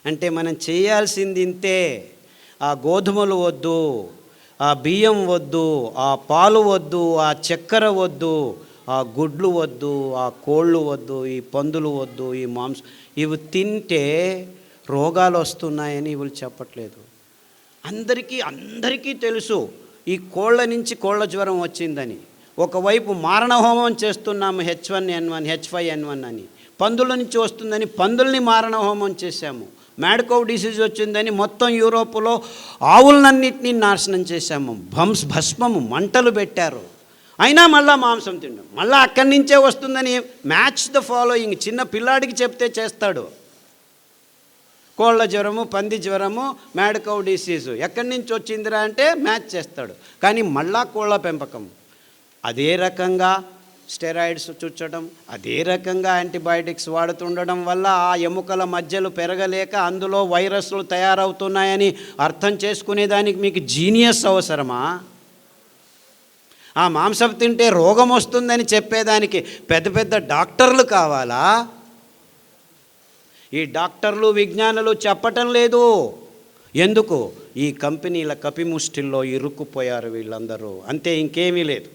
అంటే మనం చేయాల్సింది ఇంతే. ఆ గోధుమలు వద్దు, ఆ బియ్యం వద్దు, ఆ పాలు వద్దు, ఆ చక్కెర వద్దు, ఆ గుడ్లు వద్దు, ఆ కోళ్ళు వద్దు, ఈ పందులు వద్దు, ఈ మాంసం. ఇవి తింటే రోగాలు వస్తున్నాయని ఇవి చెప్పట్లేదు. అందరికీ తెలుసు ఈ కోళ్ళ నుంచి కోళ్ళ జ్వరం వచ్చిందని. ఒకవైపు మారణహోమం చేస్తున్నాము H1N1 H5N1 అని. పందుల నుంచి వస్తుందని పందుల్ని మారణహోమం చేశాము. మ్యాడ్కౌ డిసీజ్ వచ్చిందని మొత్తం యూరోప్లో ఆవులన్నింటినీ నాశనం చేశాము. భస్మము మంటలు పెట్టారు. అయినా మళ్ళా మాంసం తిండం, మళ్ళీ అక్కడి నుంచే వస్తుందని. Match the following. చిన్న పిల్లాడికి చెప్తే చేస్తాడు. కోళ్ళ జ్వరము, పంది జ్వరము, మ్యాడ్కౌ డిసీజు ఎక్కడి నుంచి వచ్చిందిరా అంటే మ్యాచ్ చేస్తాడు. కానీ మళ్ళా కోళ్ళ పెంపకం అదే రకంగా స్టెరాయిడ్స్ చుచ్చడం, అదే రకంగా యాంటీబయాటిక్స్ వాడుతుండడం వల్ల ఆ ఎముకల మధ్యలు పెరగలేక అందులో వైరస్లు తయారవుతున్నాయని అర్థం చేసుకునేదానికి మీకు జీనియస్ అవసరమా? ఆ మాంసం తింటే రోగం వస్తుందని చెప్పేదానికి పెద్ద పెద్ద డాక్టర్లు కావాలా? ఈ డాక్టర్లు విజ్ఞానులు చెప్పటం లేదు. ఎందుకు? ఈ కంపెనీల కపిముష్టిల్లో ఇరుక్కుపోయారు వీళ్ళందరూ, అంతే, ఇంకేమీ లేదు.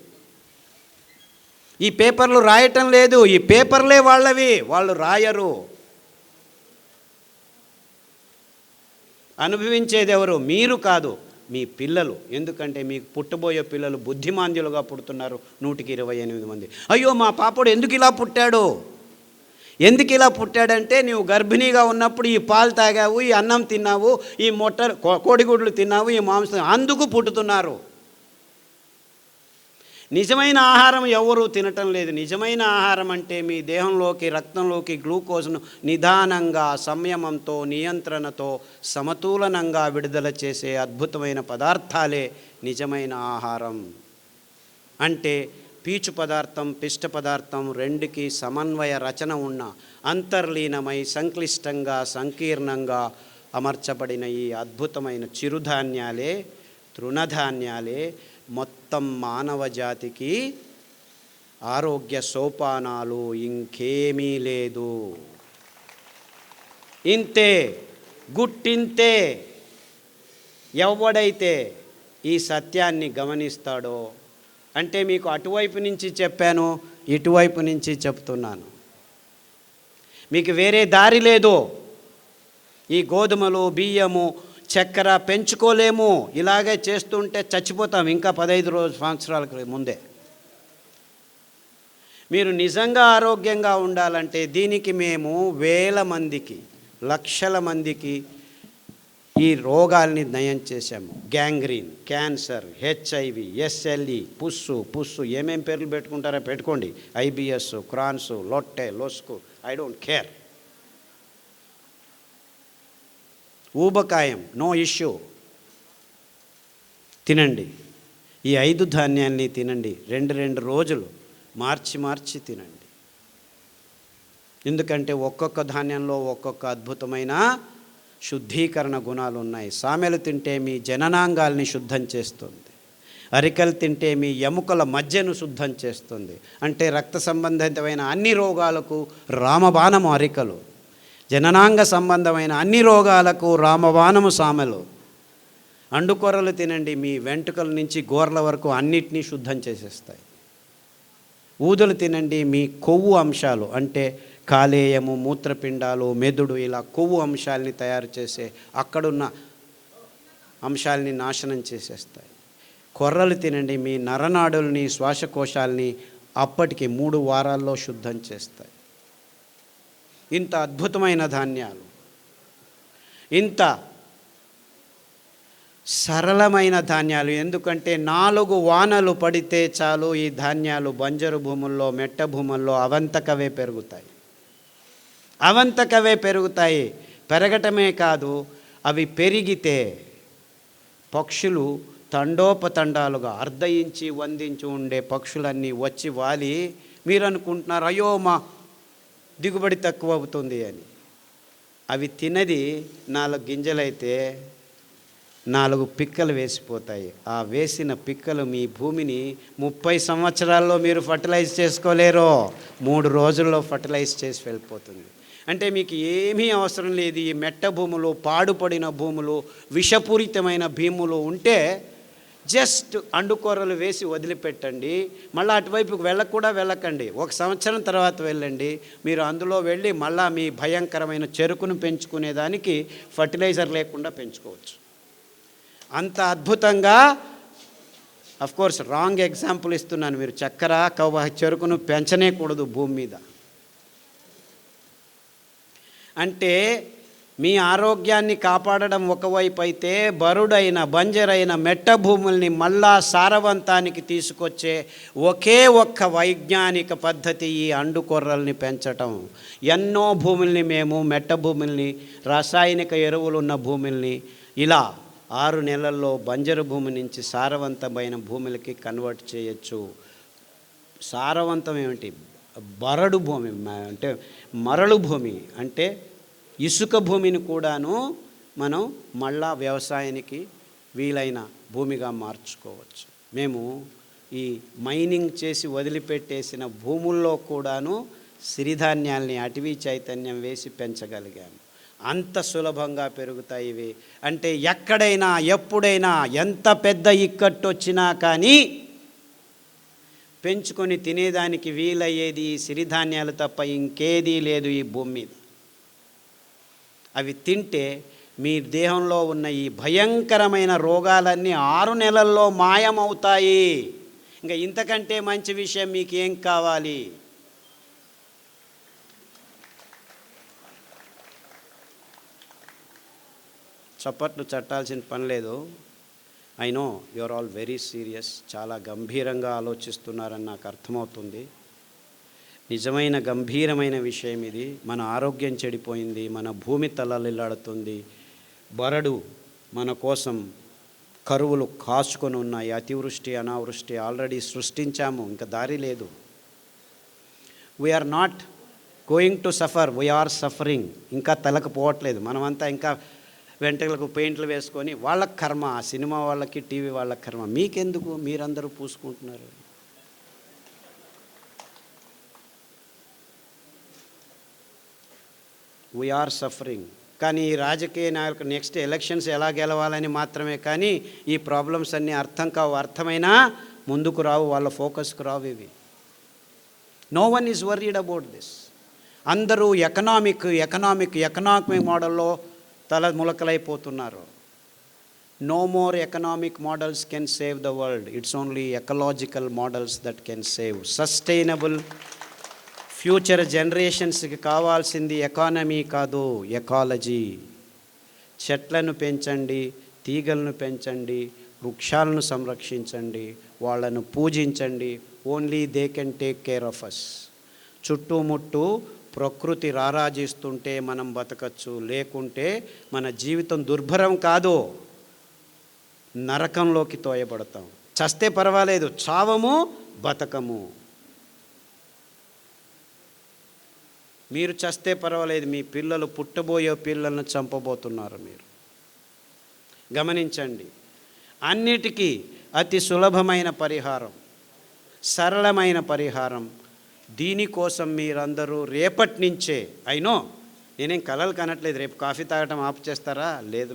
ఈ పేపర్లు రాయటం లేదు, ఈ పేపర్లే వాళ్ళవి, వాళ్ళు రాయరు. అనుభవించేది ఎవరు? మీరు కాదు, మీ పిల్లలు. ఎందుకంటే మీకు పుట్టబోయే పిల్లలు బుద్ధిమాంద్యులుగా పుడుతున్నారు 128 మంది. అయ్యో మా పాపడు ఎందుకు ఇలా పుట్టాడు? ఎందుకు ఇలా పుట్టాడంటే నీవు గర్భిణీగా ఉన్నప్పుడు ఈ పాలు తాగావు, ఈ అన్నం తిన్నావు, ఈ కోడిగుడ్లు తిన్నావు, ఈ మాంసం, అందుకు పుట్టుతున్నారు. నిజమైన ఆహారం ఎవరూ తినటం లేదు. నిజమైన ఆహారం అంటే మీ దేహంలోకి, రక్తంలోకి గ్లూకోజ్ను నిదానంగా, సంయమంతో, నియంత్రణతో, సమతులనంగా విడుదల చేసే అద్భుతమైన పదార్థాలే నిజమైన ఆహారం. అంటే పీచు పదార్థం, పిష్ట పదార్థం రెండుకి సమన్వయ రచన ఉన్న, అంతర్లీనమై సంక్లిష్టంగా, సంకీర్ణంగా అమర్చబడిన ఈ అద్భుతమైన చిరుధాన్యాలే, తృణధాన్యాలే మొత్తం మానవ జాతికి ఆరోగ్య సోపానాలు. ఇంకేమీ లేదు. ఇంతే, గుట్టింతే. ఎవడైతే ఈ సత్యాన్ని గమనిస్తాడో, అంటే మీకు అటువైపు నుంచి చెప్పాను, ఇటువైపు నుంచి చెప్తున్నాను, మీకు వేరే దారి లేదు. ఈ గోధుమలు, బియ్యము, చక్కెర పెంచుకోలేము. ఇలాగే చేస్తుంటే చచ్చిపోతాం ఇంకా 15 సంవత్సరాల ముందే. మీరు నిజంగా ఆరోగ్యంగా ఉండాలంటే దీనికి మేము వేల మందికి, లక్షల మందికి ఈ రోగాల్ని నయం చేశాము. Gangrene, cancer, HIV, SLE, pus, ఏమేం పేర్లు పెట్టుకుంటారో పెట్టుకోండి. IBS, క్రాన్స్, లొట్టె, లొస్కు, ఐ డోంట్ కేర్. ఊబకాయం, నో ఇష్యూ. తినండి. ఈ 5 ధాన్యాల్ని తినండి. 2 రోజులు మార్చి తినండి. ఎందుకంటే ఒక్కొక్క ధాన్యంలో ఒక్కొక్క అద్భుతమైన శుద్ధీకరణ గుణాలు ఉన్నాయి. సామెలు తింటే మీ జననాంగాల్ని శుద్ధం చేస్తుంది. అరికలు తింటే మీ ఎముకల మధ్యను శుద్ధం చేస్తుంది. అంటే రక్త సంబంధితమైన అన్ని రోగాలకు రామబాణము అరికలు, జననాంగ సంబంధమైన అన్ని రోగాలకు రామబాణము సామెలు. అండుకొరలు తినండి, మీ వెంట్రుకల నుంచి గోర్ల వరకు అన్నిటినీ శుద్ధం చేసేస్తాయి. ఊదలు తినండి, మీ కొవ్వు అంశాలు అంటే కాలేయము, మూత్రపిండాలు, మెదడు, ఇలా కొవ్వు అంశాలని తయారు చేసే అక్కడున్న అంశాలని నాశనం చేసేస్తాయి. కొర్రలు తినండి, మీ నరనాడుల్ని, శ్వాసకోశాలని అప్పటికి 3 వారాల్లో శుద్ధం చేస్తాయి. ఇంత అద్భుతమైన ధాన్యాలు, ఇంత సరళమైన ధాన్యాలు. ఎందుకంటే 4 వానలు పడితే చాలు ఈ ధాన్యాలు బంజరు భూముల్లో, మెట్ట భూముల్లో అవంతకవే పెరుగుతాయి. పెరగటమే కాదు, అవి పెరిగితే పక్షులు తండోపతండాలుగా, 1/2 ఇంచి 1 ఇంచు ఉండే పక్షులన్నీ వచ్చి వాలి, మీరు అనుకుంటున్నారు అయ్యో మా దిగుబడి తక్కువ అవుతుంది అని. అవి తినది 4 గింజలైతే 4 పిక్కలు వేసిపోతాయి. ఆ వేసిన పిక్కలు మీ భూమిని 30 సంవత్సరాల్లో మీరు ఫర్టిలైజ్ చేసుకోలేరు. 3 రోజుల్లో ఫర్టిలైజ్ చేసి వెళ్ళిపోతుంది. అంటే మీకు ఏమీ అవసరం లేదు. ఈ మెట్ట భూములు, పాడుపడిన భూములు, విషపూరితమైన భూములు ఉంటే జస్ట్ అండుకొర్రలు వేసి వదిలిపెట్టండి. మళ్ళీ అటువైపుకి వెళ్ళకండి. 1 సంవత్సరం తర్వాత వెళ్ళండి. మీరు అందులో వెళ్ళి మళ్ళీ మీ భయంకరమైన చెరుకును పెంచుకునేదానికి ఫర్టిలైజర్ లేకుండా పెంచుకోవచ్చు. అంత అద్భుతంగా, కోర్స్ రాంగ్ ఎగ్జాంపుల్ ఇస్తున్నాను. మీరు చక్కెర చెరుకును పెంచనేకూడదు భూమి మీద. అంటే మీ ఆరోగ్యాన్ని కాపాడడం ఒకవైపు అయితే, బరుడైన బంజరైన మెట్ట భూముల్ని మళ్ళా సారవంతానికి తీసుకొచ్చే ఒకే ఒక్క వైజ్ఞానిక పద్ధతి ఈ అండుకొర్రల్ని పెంచటం. ఎన్నో భూముల్ని మేము మెట్ట భూముల్ని, రాసాయనిక ఎరువులు ఉన్న భూముల్ని ఇలా 6 నెలల్లో బంజరు భూమి నుంచి సారవంతమైన భూములకి కన్వర్ట్ చేయొచ్చు. సారవంతం ఏమిటి? బరడు భూమి అంటే మరలు భూమి, అంటే ఇసుక భూమిని కూడాను మనం మళ్ళా వ్యవసాయానికి వీలైన భూమిగా మార్చుకోవచ్చు. మేము ఈ మైనింగ్ చేసి వదిలిపెట్టేసిన భూముల్లో కూడాను సిరిధాన్యాల్ని అటవీ చైతన్యం వేసి పెంచగలిగాము. అంత సులభంగా పెరుగుతాయి ఇవి. అంటే ఎక్కడైనా ఎప్పుడైనా ఎంత పెద్ద ఇక్కట్టు వచ్చినా కానీ పెంచుకొని తినేదానికి వీలయ్యేది సిరిధాన్యాలు తప్ప ఇంకేదీ లేదు ఈ భూమి మీద. అవి తింటే మీ దేహంలో ఉన్న ఈ భయంకరమైన రోగాలన్నీ 6 నెలల్లో మాయమవుతాయి. ఇంకా ఇంతకంటే మంచి విషయం మీకు ఏం కావాలి? చప్పట్లు చట్టాల్సిన పని లేదు. I know you are all very serious. చాలా గంభీరంగా ఆలోచిస్తున్నారని నాకు అర్థమవుతుంది. నిజమైన గంభీరమైన విషయం ఇది. మన ఆరోగ్యం చెడిపోయింది, మన భూమి తలలిల్లాడుతుంది, బరడు మన కోసం కరువులు కాచుకొని ఉన్నాయి, అతివృష్టి అనావృష్టి ఆల్రెడీ సృష్టించాము, ఇంకా దారి లేదు. We're not going to suffer, we're suffering. ఇంకా తలకు పోవట్లేదు. మనమంతా ఇంకా వెంట్రుకలకు పెయింట్లు వేసుకొని వాళ్ళకి కర్మ, ఆ సినిమా వాళ్ళకి టీవీ వాళ్ళకి కర్మ, మీకెందుకు? మీరందరూ పూసుకుంటున్నారు. We are suffering. కానీ ఈ రాజకీయ నాయకులు నెక్స్ట్ ఎలక్షన్స్ ఎలా గెలవాలని మాత్రమే కానీ ఈ ప్రాబ్లమ్స్ అన్నీ అర్థం కావు. అర్థమైనా ముందుకు రావు, వాళ్ళ ఫోకస్కు రావు ఇవి. No one is worried about this. అందరూ ఎకనామిక్ మోడల్లో తల ములకలైపోతున్నారు. No more economic models can save the world. It's only ecological models that can save. Sustainable future జనరేషన్స్కి కావాల్సింది ఎకానమీ కాదు, ఎకాలజీ. చెట్లను పెంచండి, తీగలను పెంచండి, వృక్షాలను సంరక్షించండి, వాళ్ళను పూజించండి. Only they can take care of us. చుట్టుముట్టు ప్రకృతి రారాజిస్తుంటే మనం బతకచ్చు, లేకుంటే మన జీవితం దుర్భరం కాదు, నరకంలోకి తోయబడతాం. చస్తే పర్వాలేదు, చావము బతకము. మీరు చస్తే పర్వాలేదు, మీ పిల్లలు పుట్టబోయే పిల్లలను చంపబోతున్నారు మీరు. గమనించండి. అన్నిటికీ అతి సులభమైన పరిహారం, సరళమైన పరిహారం. దీనికోసం మీరందరూ రేపటి నుంచే, అయినో నేనేం కలలు కనట్లేదు, రేపు కాఫీ తాగటం ఆపు చేస్తారా? లేదు.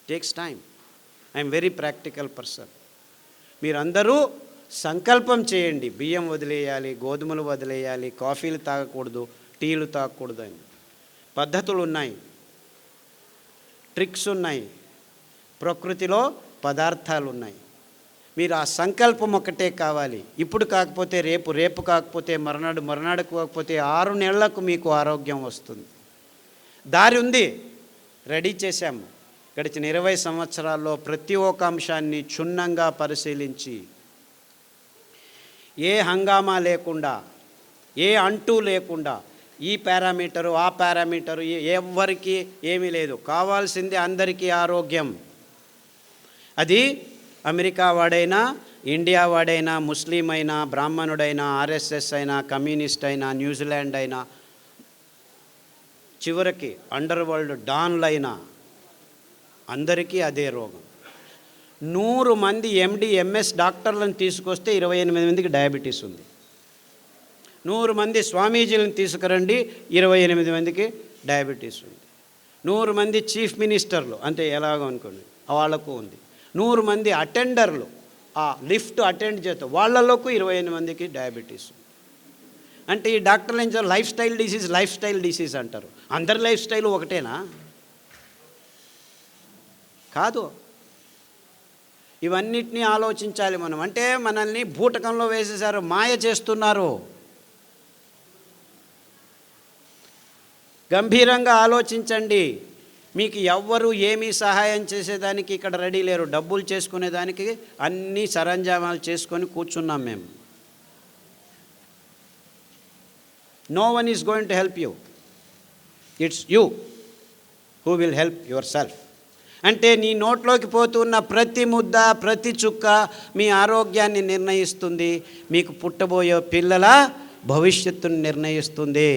Takes time. I'm very practical person. మీరందరూ సంకల్పం చేయండి. బియ్యం వదిలేయాలి, గోధుమలు వదిలేయాలి, కాఫీలు తాగకూడదు, టీలు తాగకూడదు అని పద్ధతులు ఉన్నాయి, ట్రిక్స్ ఉన్నాయి, ప్రకృతిలో పదార్థాలు ఉన్నాయి. మీరు ఆ సంకల్పం ఒకటే కావాలి. ఇప్పుడు కాకపోతే రేపు, రేపు కాకపోతే మర్నాడు కాకపోతే 6 నెలలకు మీకు ఆరోగ్యం వస్తుంది. దారి ఉంది, రెడీ చేశాము. గడిచిన 20 సంవత్సరాల్లో ప్రతి ఒక్క అంశాన్ని క్షుణ్ణంగా పరిశీలించి, ఏ హంగామా లేకుండా, ఏ అంటూ లేకుండా, ఈ పారామీటరు ఆ పారామీటరు ఎవ్వరికి ఏమీ లేదు. కావాల్సింది అందరికీ ఆరోగ్యం. అది అమెరికా వాడైనా, ఇండియా వాడైనా, ముస్లిం అయినా, బ్రాహ్మణుడైనా, ఆర్ఎస్ఎస్ అయినా, కమ్యూనిస్ట్ అయినా, న్యూజిలాండ్ అయినా, చివరికి అండర్ వరల్డ్ డాన్లైనా అందరికీ అదే రోగం. 100 మంది ఎండి ఎంఎస్ డాక్టర్లను తీసుకొస్తే 28 మందికి డయాబెటీస్ ఉంది. 100 మంది స్వామీజీలను తీసుకురండి, 28 మందికి డయాబెటీస్ ఉంది. 100 మంది చీఫ్ మినిస్టర్లు అంటే ఎలాగో అనుకోండి వాళ్ళకు ఉంది. 100 మంది అటెండర్లు ఆ లిఫ్ట్ అటెండ్ చేస్తారు, వాళ్ళకు 28 మందికి డయాబెటీస్ ఉంది. అంటే ఈ డాక్టర్లు ఏం చేస్తారు, లైఫ్ స్టైల్ డిసీజ్ అంటారు. అందరి లైఫ్ స్టైల్ ఒకటేనా? కాదు. ఇవన్నిటినీ ఆలోచించాలి మనం. అంటే మనల్ని బూటకంలో వేసేసారు, మాయ చేస్తున్నారు. గంభీరంగా ఆలోచించండి. మీకు ఎవ్వరు ఏమీ సహాయం చేసేదానికి ఇక్కడ రెడీ లేరు. డబ్బులు చేసుకునేదానికి అన్ని సరంజామాలు చేసుకొని కూర్చున్నాం మేము. No one is going to help you. It's you who will help yourself. అంటే నీ నోట్లోకి పోతున్న ప్రతి ముద్ద, ప్రతి చుక్క మీ ఆరోగ్యాన్ని నిర్ణయిస్తుంది, మీకు పుట్టబోయే పిల్లల భవిష్యత్తును నిర్ణయిస్తుంది.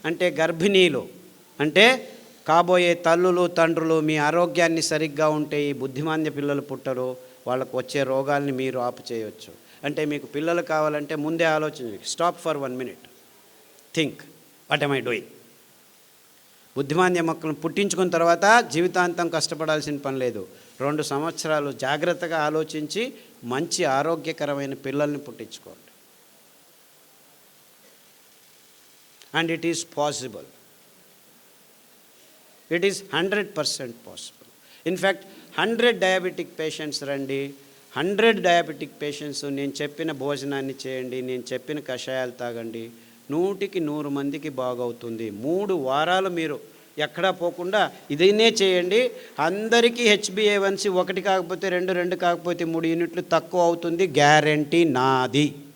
అంటే గర్భిణీలు అంటే కాబోయే తల్లులు తండ్రులు మీ ఆరోగ్యాన్ని సరిగ్గా ఉంటే ఈ బుద్ధిమాంద్య పిల్లలు పుట్టరు, వాళ్ళకు వచ్చే రోగాల్ని మీరు ఆపు చేయవచ్చు. అంటే మీకు పిల్లలు కావాలంటే ముందే ఆలోచించండి. Stop for 1 minute, think what am I doing. బుద్ధిమాంద్య మొక్కలను పుట్టించుకున్న తర్వాత జీవితాంతం కష్టపడాల్సిన పని లేదు. 2 సంవత్సరాలు జాగ్రత్తగా ఆలోచించి మంచి ఆరోగ్యకరమైన పిల్లల్ని పుట్టించుకోండి. And it is possible. It is 100% possible. In fact, 100 diabetic patients రండి, 100 diabetic patients నేను చెప్పిన భోజనాన్ని చేయండి, నేను చెప్పిన కషాయాలు తాగండి, 100కి 100 మందికి బాగవుతుంది. 3 వారాలు మీరు ఎక్కడా పోకుండా ఇదైనే చేయండి. అందరికీ HbA1c 1 కాకపోతే 2 కాకపోతే 3 యూనిట్లు తక్కువ అవుతుంది. గ్యారంటీ నాది.